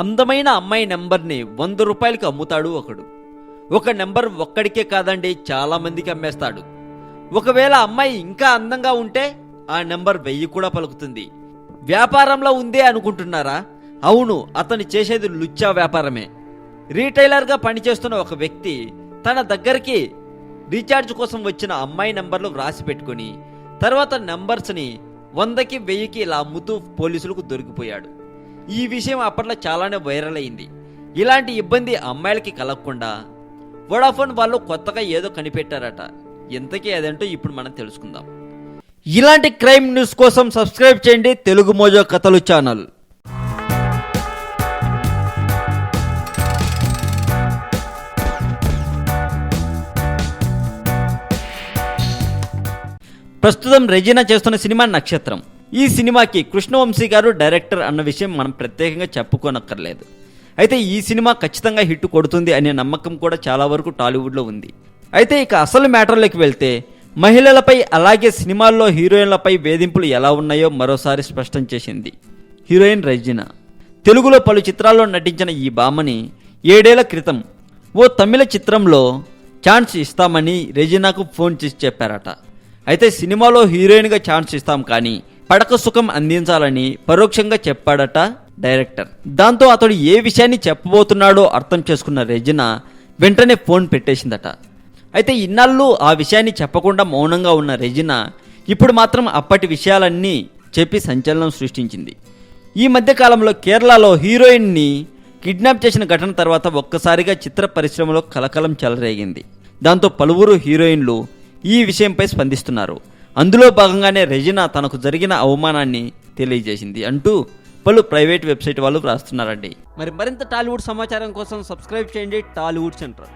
అందమైన అమ్మాయి నెంబర్ని 100 రూపాయలకి అమ్ముతాడు ఒకడు. ఒక నెంబర్ ఒక్కడికే కాదండి, చాలా మందికి అమ్మేస్తాడు. ఒకవేళ అమ్మాయి ఇంకా అందంగా ఉంటే ఆ నెంబర్ 1000 కూడా పలుకుతుంది. వ్యాపారంలో ఉందే అనుకుంటున్నారా? అవును, అతను చేసేది లుచ్చా వ్యాపారమే. రీటైలర్గా పనిచేస్తున్న ఒక వ్యక్తి తన దగ్గరికి రీఛార్జ్ కోసం వచ్చిన అమ్మాయి నెంబర్లు వ్రాసి పెట్టుకుని తర్వాత నెంబర్స్ని 100కి 1000కి ఇలా అమ్ముతూ పోలీసులకు దొరికిపోయాడు. ఈ విషయం అప్పట్లో చాలానే వైరల్ అయింది. ఇలాంటి ఇబ్బంది అమ్మాయిలకి కలగకుండా వోడాఫోన్ వాళ్ళు కొత్తగా ఏదో కనిపెట్టారట. ఎంతకీ అదంటూ ఇప్పుడు మనం తెలుసుకుందాం. ఇలాంటి క్రైమ్ న్యూస్ కోసం సబ్స్క్రైబ్ చేయండి తెలుగు మోజో కథలు ఛానల్. ప్రస్తుతం రెజీనా చేస్తున్న సినిమా నక్షత్రం. ఈ సినిమాకి కృష్ణవంశీ గారు డైరెక్టర్ అన్న విషయం మనం ప్రత్యేకంగా చెప్పుకోనక్కర్లేదు. అయితే ఈ సినిమా ఖచ్చితంగా హిట్ కొడుతుంది అనే నమ్మకం కూడా చాలా వరకు టాలీవుడ్లో ఉంది. అయితే ఇక అసలు మ్యాటర్లోకి వెళ్తే, మహిళలపై అలాగే సినిమాల్లో హీరోయిన్లపై వేధింపులు ఎలా ఉన్నాయో మరోసారి స్పష్టం చేసింది హీరోయిన్ రెజీనా. తెలుగులో పలు చిత్రాల్లో నటించిన ఈ భామని 7 ఏళ్ల క్రితం ఓ తమిళ చిత్రంలో ఛాన్స్ ఇస్తామని రెజీనాకు ఫోన్ చేసి చెప్పారట. అయితే సినిమాలో హీరోయిన్గా ఛాన్స్ ఇస్తాం కానీ పడక సుఖం అందించాలని పరోక్షంగా చెప్పాడట డైరెక్టర్. దాంతో అతడు ఏ విషయాన్ని చెప్పబోతున్నాడో అర్థం చేసుకున్న రెజీనా వెంటనే ఫోన్ పెట్టేసిందట. అయితే ఇన్నాళ్ళు ఆ విషయాన్ని చెప్పకుండా మౌనంగా ఉన్న రెజీనా ఇప్పుడు మాత్రం అప్పటి విషయాలన్నీ చెప్పి సంచలనం సృష్టించింది. ఈ మధ్య కాలంలో కేరళలో హీరోయిన్ని కిడ్నాప్ చేసిన ఘటన తర్వాత ఒక్కసారిగా చిత్ర పరిశ్రమలో కలకలం చెలరేగింది. దాంతో పలువురు హీరోయిన్లు ఈ విషయంపై స్పందిస్తున్నారు. అందులో భాగంగానే రెజీనా తనకు జరిగిన అవమానాన్ని తెలియజేసింది అంటూ పలు ప్రైవేట్ వెబ్సైట్ వాళ్ళు రాస్తున్నారండి. మరింత టాలీవుడ్ సమాచారం కోసం సబ్స్క్రైబ్ చేయండి టాలీవుడ్ సెంటర్.